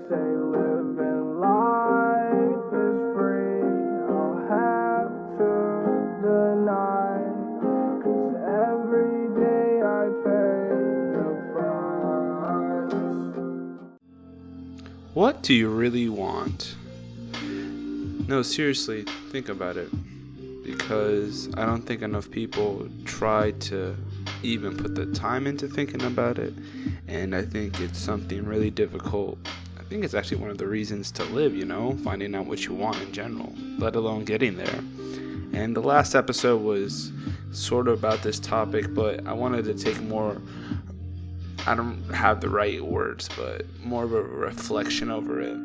say living life is free, I'll have to deny, 'cause every day I pay the price. What do you really want? No, seriously, think about it. Because I don't think enough people try to even put the time into thinking about it. And I think it's something really difficult. I think it's actually one of the reasons to live, finding out what you want in general, let alone getting there. And the last episode was sort of about this topic, but I wanted to take more, I don't have the right words, but more of a reflection over it,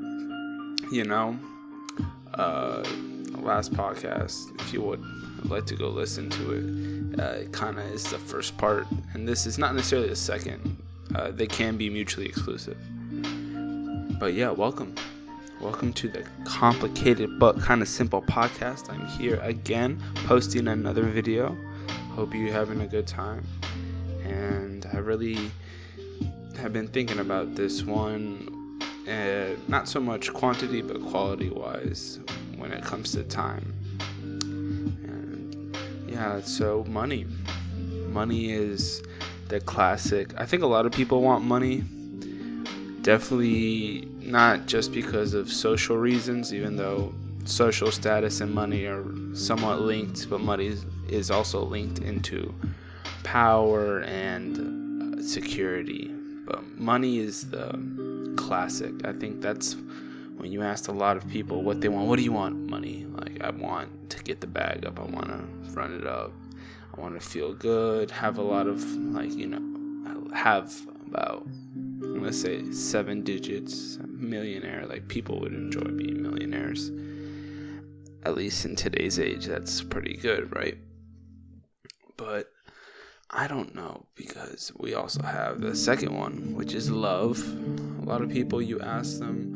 last podcast, if you would like to go listen to it, it kind of is the first part, and this is not necessarily the second. They can be mutually exclusive. But yeah, welcome to the complicated but kind of simple podcast. I'm here again, posting another video. Hope you're having a good time, and I really have been thinking about this one, not so much quantity but quality wise when it comes to time. And yeah, so money is the classic. I think a lot of people want money, definitely not just because of social reasons, even though social status and money are somewhat linked, but money is also linked into power and security. But money is the classic. I think that's when you asked a lot of people what they want. What do you want? Money. Like, I want to get the bag up. I want to run it up. I want to feel good. Have a lot of, have about, let's say, 7 digits. Millionaire. Like, people would enjoy being millionaires. At least in today's age, that's pretty good, right? But I don't know, because we also have the second one, which is love. A lot of people, you ask them,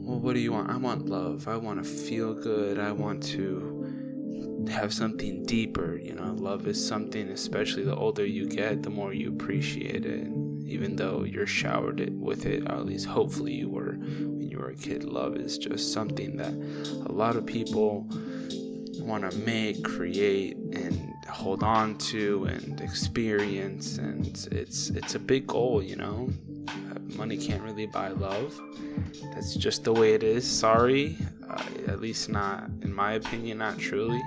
well, what do you want? I want love. I want to feel good. I want to have something deeper. Love is something, especially the older you get, the more you appreciate it. Even though you're showered with it, or at least hopefully you were when you were a kid. Love is just something that a lot of people want to make, create, and hold on to and experience, and it's a big goal. Money can't really buy love. That's just the way it is. Sorry, at least not in my opinion, not truly.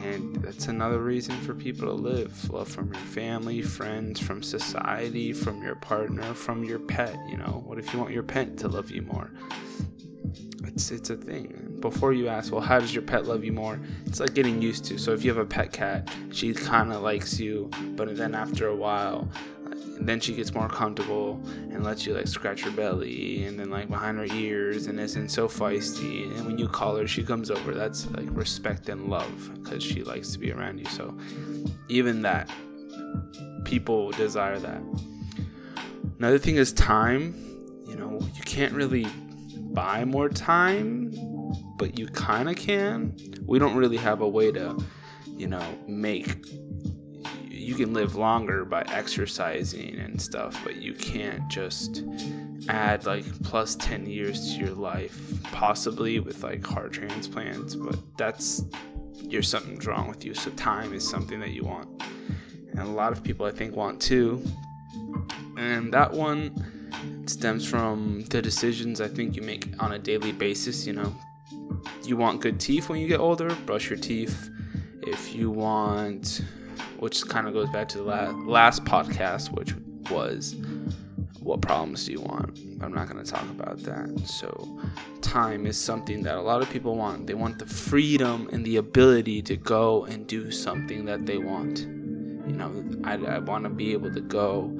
And that's another reason for people to live. Love from your family, friends, from society, from your partner, from your pet. What if you want your pet to love you more? It's a thing. Before you ask, well, how does your pet love you more? It's like getting used to. So if you have a pet cat, she kind of likes you, but then after a while, then she gets more comfortable and lets you scratch her belly and then behind her ears and isn't so feisty. And when you call her, she comes over. That's respect and love, because she likes to be around you. So even that, people desire that. Another thing is time. You can't really buy more time, but you kind of can. We don't really have a way to, you can live longer by exercising and stuff, but you can't just add plus 10 years to your life, possibly with heart transplants, but something's wrong with you. So time is something that you want, and a lot of people I think want too. And that one stems from the decisions I think you make on a daily basis. You want good teeth when you get older, brush your teeth. If you want, which kind of goes back to the last podcast, which was what problems do you want? I'm not going to talk about that. So time is something that a lot of people want. They want the freedom and the ability to go and do something that they want. I want to be able to go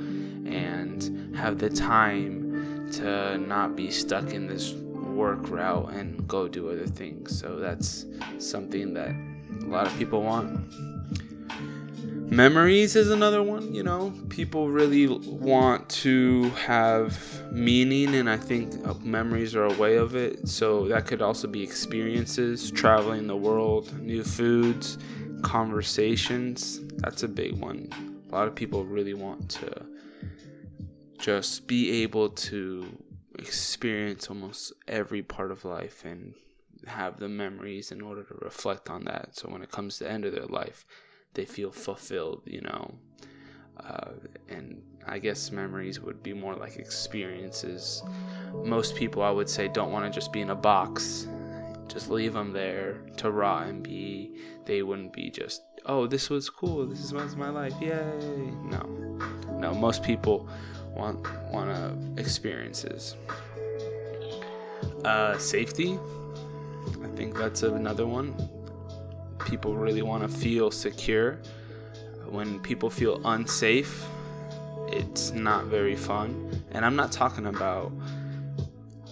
and have the time to not be stuck in this work route and go do other things. So that's something that a lot of people want. Memories is another one. People really want to have meaning, and I think memories are a way of it. So that could also be experiences, traveling the world, new foods, conversations. That's a big one. A lot of people really want to just be able to experience almost every part of life and have the memories in order to reflect on that. So when it comes to the end of their life, they feel fulfilled, and I guess memories would be more like experiences. Most people, I would say, don't want to just be in a box. Just leave them there to rot and be. They wouldn't be just, oh, this was cool, this was my life, yay. No, most people want experiences. Safety, I think that's another one. People really want to feel secure. When people feel unsafe, it's not very fun. And I'm not talking about,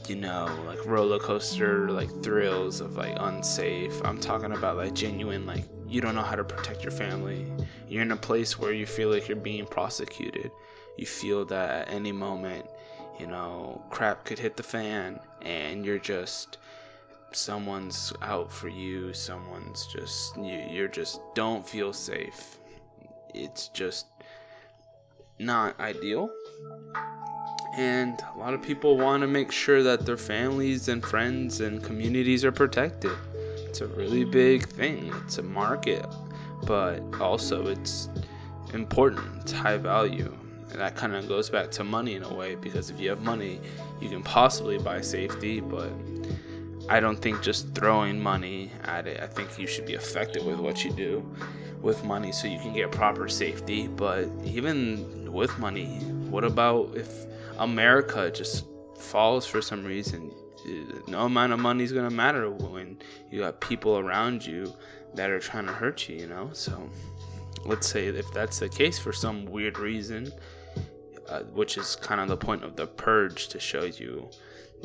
like roller coaster, like thrills of like unsafe. I'm talking about like genuine, like you don't know how to protect your family. You're in a place where you feel like you're being prosecuted. You feel that at any moment, crap could hit the fan and someone's out for you. Someone's just, you're just don't feel safe. It's just not ideal. And a lot of people want to make sure that their families and friends and communities are protected. It's a really big thing. It's a market, but also it's important. It's high value. And that kind of goes back to money in a way, because if you have money, you can possibly buy safety, but I don't think just throwing money at it. I think you should be effective with what you do with money so you can get proper safety. But even with money, what about if America just falls for some reason? No amount of money is going to matter when you got people around you that are trying to hurt you, So let's say if that's the case for some weird reason, which is kind of the point of the purge, to show you,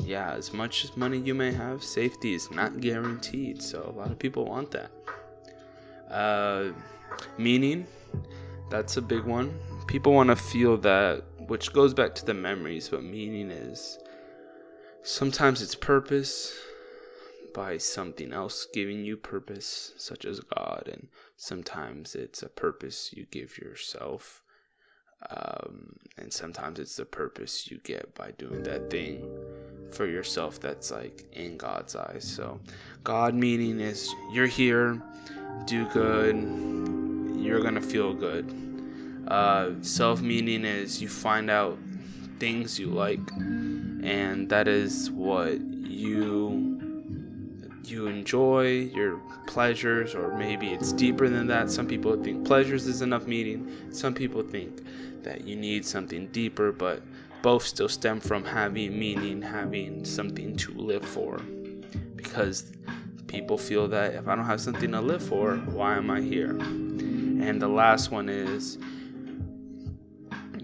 as much as money you may have, safety is not guaranteed. So a lot of people want that. Meaning, that's a big one. People want to feel that, which goes back to the memories, but meaning is sometimes it's purpose by something else giving you purpose, such as God, and sometimes it's a purpose you give yourself, and sometimes it's the purpose you get by doing that thing for yourself that's like in God's eyes. So God meaning is you're here, do good, you're gonna feel good. Self meaning is you find out things you like, and that is what you enjoy, your pleasures, or maybe it's deeper than that. Some people think pleasures is enough meaning. Some people think that you need something deeper, but both still stem from having meaning, having something to live for. Because people feel that if I don't have something to live for, why am I here? And the last one is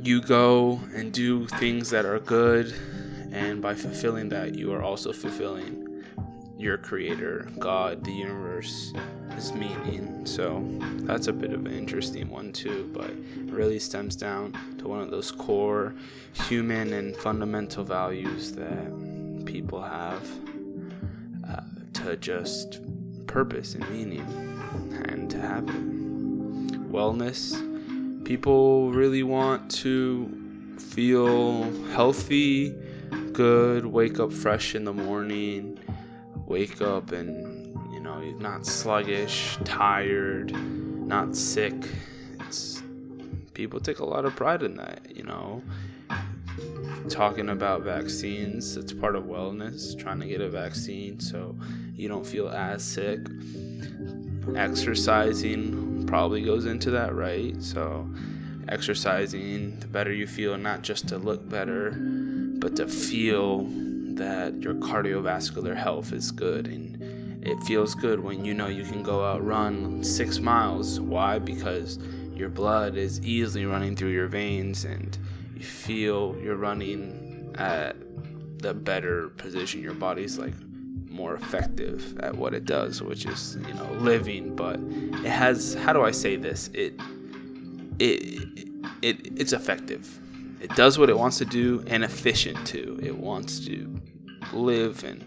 you go and do things that are good, and by fulfilling that, you are also fulfilling your creator, God, the universe, is meaning. So that's a bit of an interesting one too, but it really stems down to one of those core human and fundamental values that people have, to just purpose and meaning, and to have it. Wellness. People really want to feel healthy, good, wake up fresh in the morning, wake up and not sluggish, tired, not sick. People take a lot of pride in that. Talking about vaccines, it's part of wellness, trying to get a vaccine so you don't feel as sick. Exercising probably goes into that, right? So exercising, the better you feel, not just to look better, but to feel that your cardiovascular health is good. And it feels good when you can go out, run 6 miles. Why? Because your blood is easily running through your veins, and you feel you're running at the better position. Your body's like more effective at what it does, which is living. But it has, how do I say this, it's effective. It does what it wants to do, and efficient too. It wants to live, and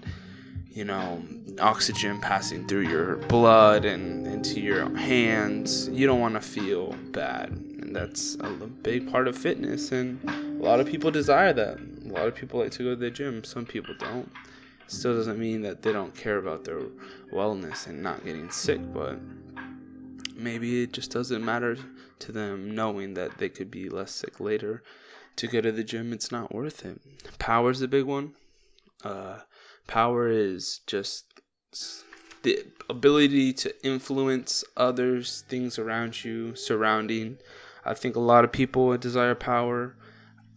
oxygen passing through your blood and into your hands. You don't want to feel bad, and that's a big part of fitness, and a lot of people desire that. A lot of people like to go to the gym. Some people don't. Still doesn't mean that they don't care about their wellness and not getting sick, but maybe it just doesn't matter to them knowing that they could be less sick later. To go to the gym, it's not worth it. Power is a big one. Power is just the ability to influence others, things around you, surrounding. I think a lot of people desire power.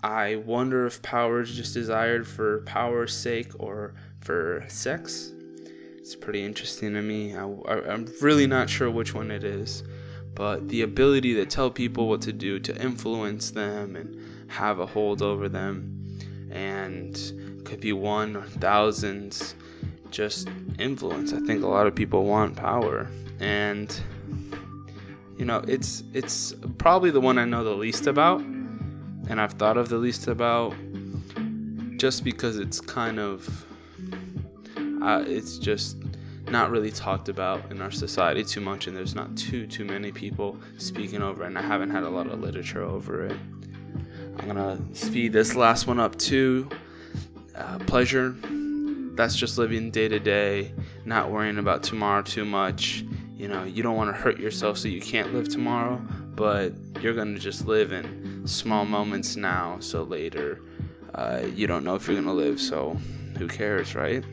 I wonder if power is just desired for power's sake or for sex. It's pretty interesting to me. I'm really not sure which one it is. But the ability to tell people what to do, to influence them and have a hold over them, and could be one or thousands, just influence. I think a lot of people want power, and it's probably the one I know the least about, and I've thought of the least about, just because it's kind of it's just not really talked about in our society too much, and there's not too many people speaking over it, and I haven't had a lot of literature over it. I'm gonna speed this last one up too. Pleasure. That's just living day to day, not worrying about tomorrow too much. You don't want to hurt yourself so you can't live tomorrow, but you're gonna just live in small moments now, so later you don't know if you're gonna live, so who cares, right?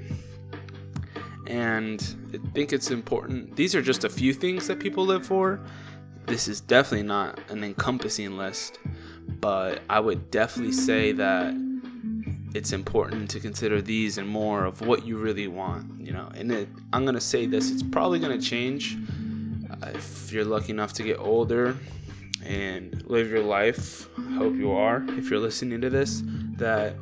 And I think it's important. These are just a few things that people live for. This is definitely not an encompassing list, but I would definitely say that it's important to consider these and more of what you really want, and I'm going to say this, it's probably going to change if you're lucky enough to get older and live your life. I hope you are, if you're listening to this, that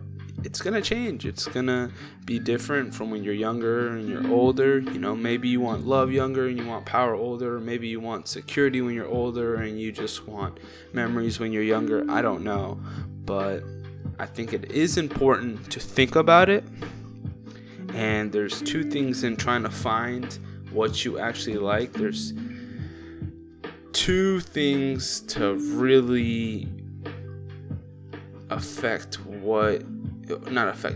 it's going to change. It's going to be different from when you're younger and you're older. Maybe you want love younger and you want power older. Maybe you want security when you're older and you just want memories when you're younger. I don't know. But I think it is important to think about it. And there's two things in trying to find what you actually like. There's two things to really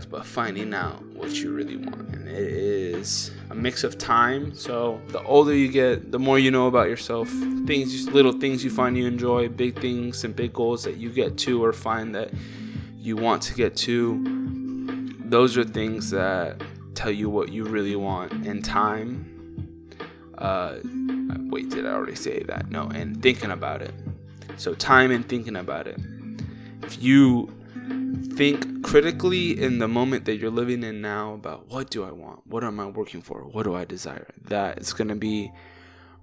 but finding out what you really want. And it is a mix of time. So the older you get, the more you know about yourself. Little things you find you enjoy, big things and big goals that you get to or find that you want to get to. Those are things that tell you what you really want. And time. Wait, did I already say that? No, and thinking about it. So time and thinking about it. If you think critically in the moment that you're living in now about what do I want? What am I working for? What do I desire? That is going to be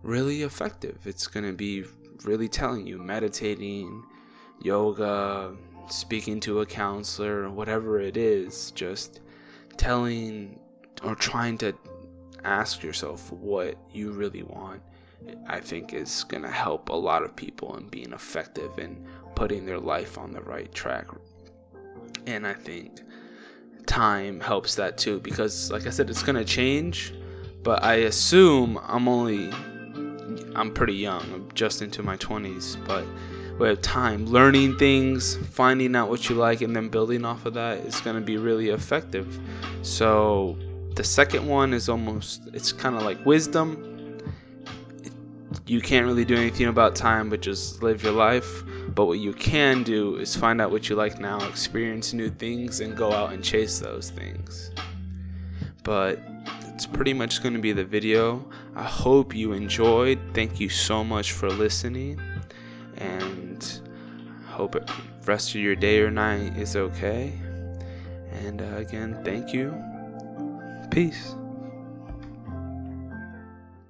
really effective. It's going to be really telling you. Meditating, yoga, speaking to a counselor, whatever it is, just telling or trying to ask yourself what you really want, I think is going to help a lot of people in being effective in putting their life on the right track. And I think time helps that too, because like I said, it's going to change, but I assume I'm pretty young. I'm just into my 20s, but with time, learning things, finding out what you like, and then building off of that is going to be really effective. So the second one is it's kind of like wisdom. You can't really do anything about time, but just live your life. But what you can do is find out what you like now, experience new things, and go out and chase those things. But it's pretty much going to be the video. I hope you enjoyed. Thank you so much for listening. And I hope the rest of your day or night is okay. And again, thank you. Peace.